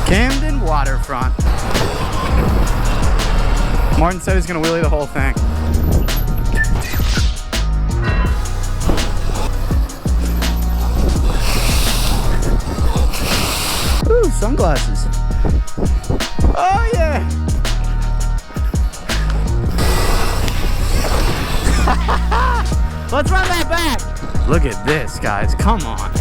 Camden waterfront. Martin said he's gonna wheelie the whole thing. Ooh, sunglasses. Oh yeah. Let's run that back. Look at this, guys. Come on.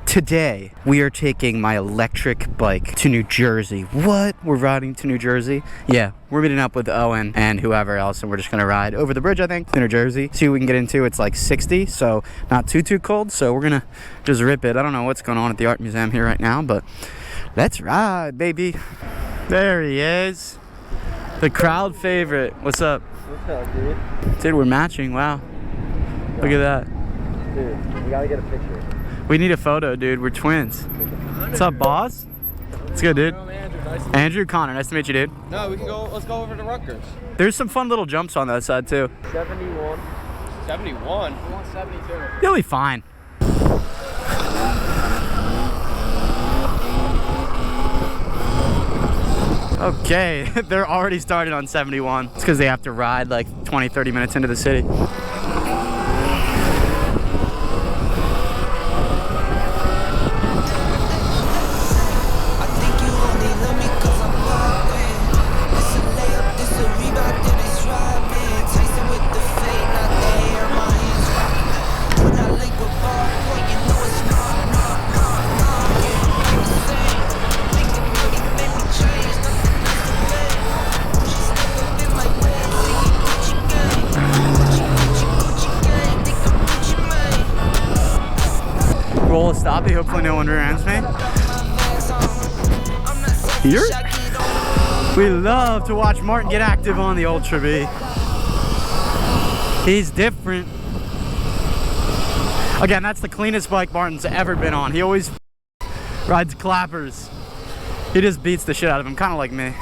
Today, we are taking my electric bike to New Jersey. What? We're riding to New Jersey? Yeah, we're meeting up with Owen and whoever else, and we're just gonna ride over the bridge, I think, to New Jersey. See what we can get into. It's like 60, so not too cold, so we're gonna just rip it. I don't know what's going on at the art museum here right now, but let's ride, baby. There he is. The crowd favorite. What's up? What's up, dude? Dude, we're matching. Wow. Look at that. Dude, we gotta get a picture. We need a photo, dude. We're twins. What's up, boss? It's good, dude. Andrew, Connor, nice to meet you, dude. No, we can go. Let's go over to Rutgers. There's some fun little jumps on that side too. 71. 71. 172. You'll be fine. Okay, they're already started on 71. It's because they have to ride like 20-30 minutes into the city. Roll a stoppie, hopefully no one rear-ends me. Here? We love to watch Martin get active on the Ultra B. He's different. Again, that's the cleanest bike Martin's ever been on. He always rides clappers. He just beats the shit out of him, kind of like me.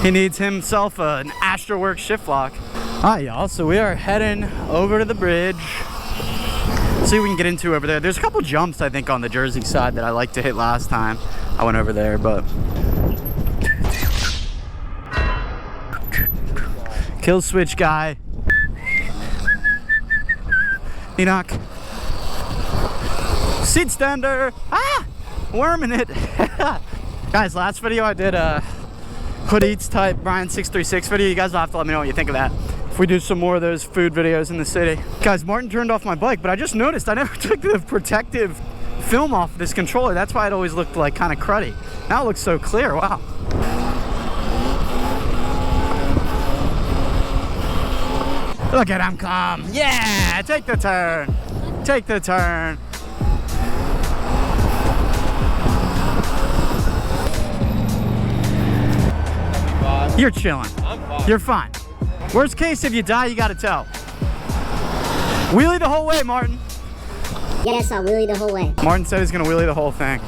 He needs himself an Astroworks shift lock. Alright, y'all, so we are heading over to the bridge. See what we can get into over there. There's a couple jumps, I think, on the Jersey side that I liked to hit last time I went over there, but... Kill switch guy. Enoch. Seat stander. Ah! Worming it. Guys, last video I did a Hood Eats type Brian 636 video. You guys will have to let me know what you think of that. If we do some more of those food videos in the city. Guys, Martin turned off my bike, but I just noticed I never took the protective film off this controller. That's why it always looked like kind of cruddy. Now it looks so clear, wow. Look at him come. Yeah, take the turn. Take the turn. You're chilling. I'm fine. You're fine. Worst case, if you die, you gotta tow. Wheelie the whole way, Martin. Yes, I'll wheelie the whole way. Martin said he's gonna wheelie the whole thing.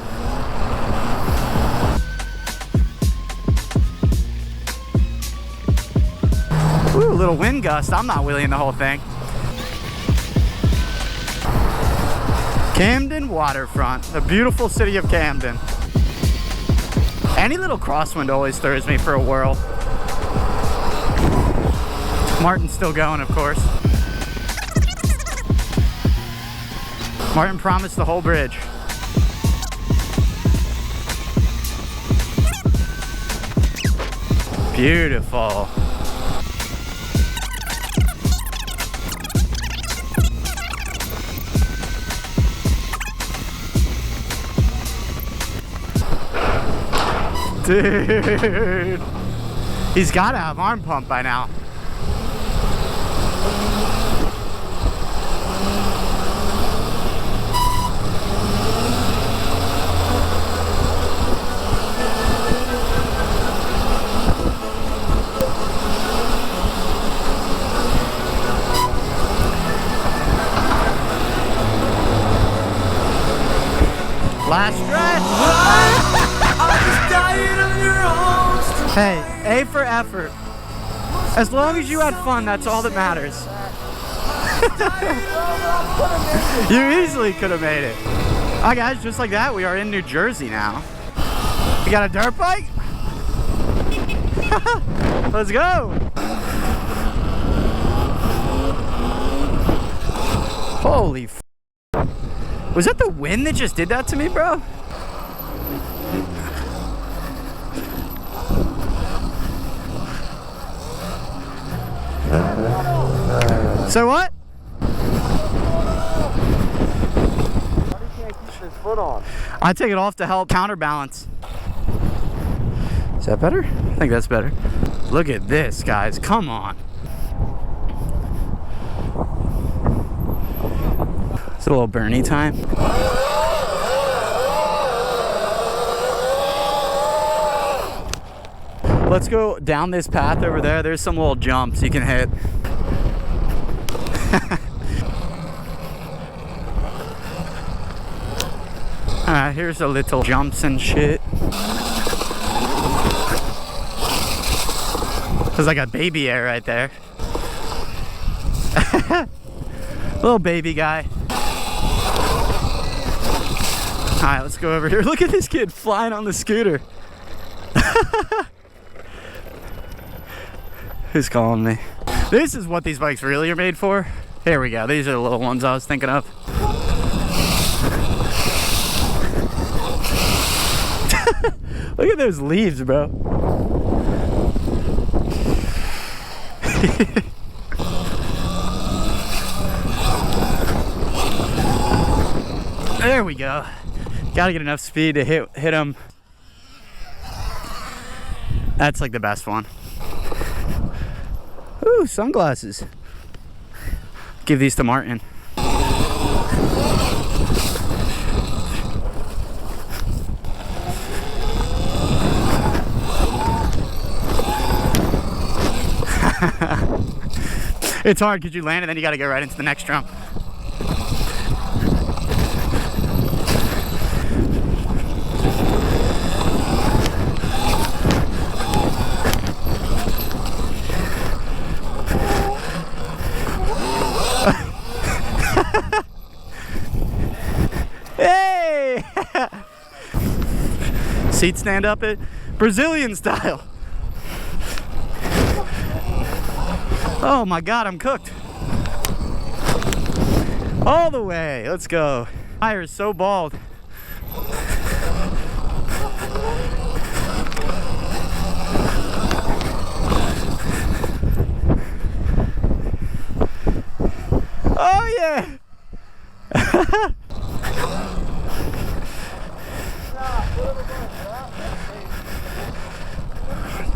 Ooh, a little wind gust. I'm not wheeling the whole thing. Camden waterfront, the beautiful city of Camden. Any little crosswind always throws me for a whirl. Martin's still going, of course. Martin promised the whole bridge. Beautiful. Dude, he's got to have arm pump by now. Last stretch. Hey, A for effort. As long as you had fun, that's all that matters. You easily could have made it. Alright guys, just like that, we are in New Jersey now. You got a dirt bike? Let's go! Holy f***. Was that the wind that just did that to me, bro? So what? Why can't keep his foot on? I take it off to help counterbalance. Is that better? I think that's better. Look at this, guys. Come on. It's a little Bernie time. Let's go down this path over there. There's some little jumps you can hit. Alright, here's the little jumps and shit. There's like a baby air right there. Little baby guy. Alright, let's go over here. Look at this kid flying on the scooter. Who's calling me? This is what these bikes really are made for. Here we go. These are the little ones I was thinking of. Look at those leaves, bro. There we go. Gotta get enough speed to hit them. That's like the best one. Ooh, sunglasses. Give these to Martin. It's hard because you land and then you got to go right into the next jump. Hey! Seat stand up it, Brazilian style. Oh my God, I'm cooked. All the way, let's go. Tire is so bald. Oh yeah.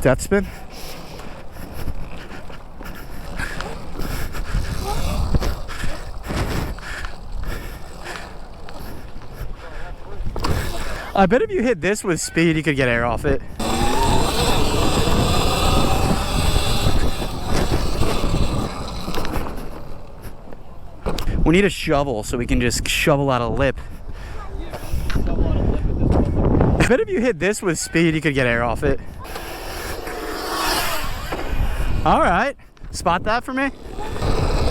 Death spin. I bet if you hit this with speed, you could get air off it. We need a shovel so we can just shovel out a lip. I bet if you hit this with speed, you could get air off it. All right, spot that for me.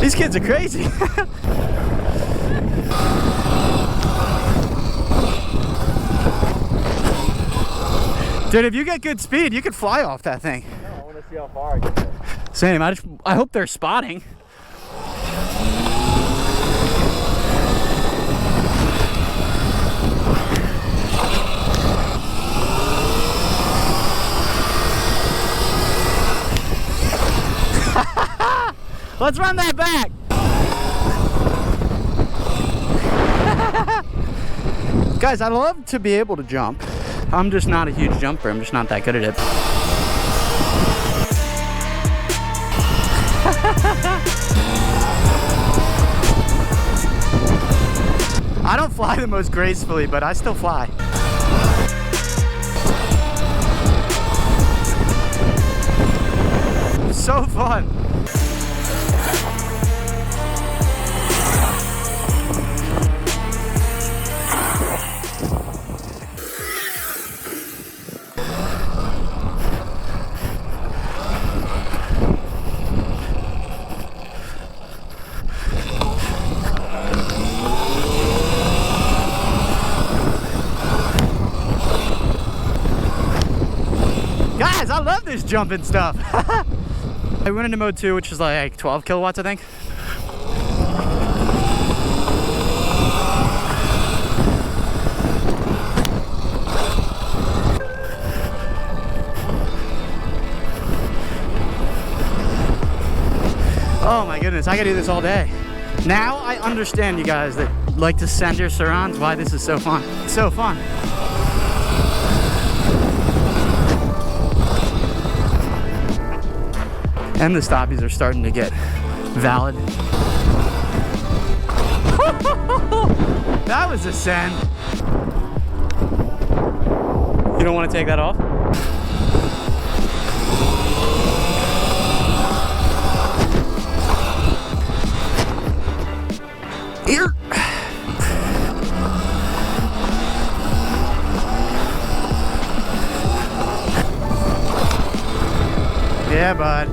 These kids are crazy. Dude, if you get good speed, you could fly off that thing. No, I want to see how far I can go. Same, I hope they're spotting. Let's run that back. Guys, I'd love to be able to jump. I'm just not a huge jumper. I'm just not that good at it. I don't fly the most gracefully, but I still fly. So fun. Guys, I love this jumping stuff. I went into mode 2, which is like 12 kilowatts, I think. Oh my goodness, I could do this all day. Now I understand, you guys that like to center surrounds, why this is so fun. It's so fun. And the stoppies are starting to get valid. That was a send. You don't want to take that off? Here. Yeah, bud.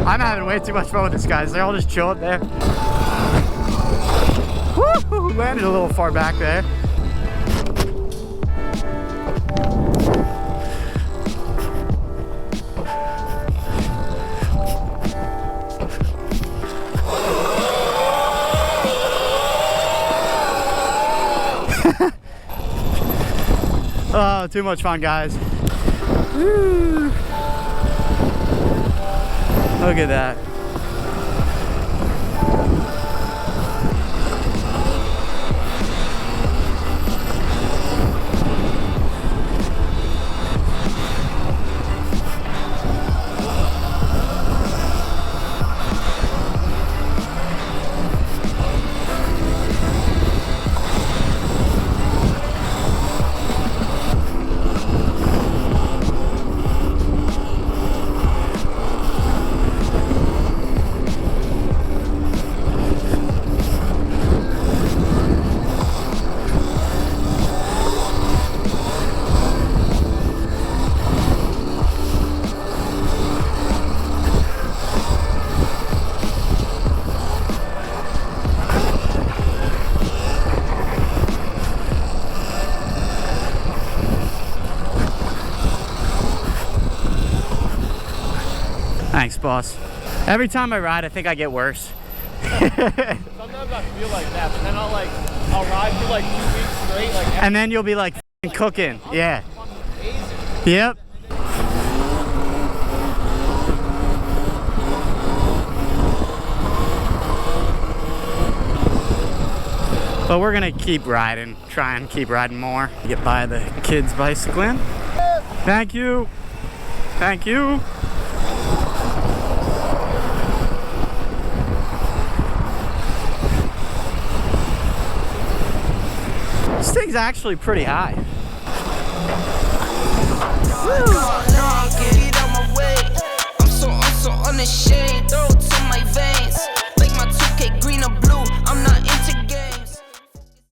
I'm having way too much fun with this, guys. They're all just chilling there. Woo! Landed a little far back there. Oh, too much fun, guys. Woo. Look at that. Thanks, boss. Every time I ride, I think I get worse. Sometimes I feel like that, but then I'll ride for like 2 weeks straight, like. And then you'll be like cooking. Yeah. Yep. But we're gonna keep riding, try and keep riding more. Get by the kids bicycling. Thank you. Thank you. This thing's actually pretty high. Woo!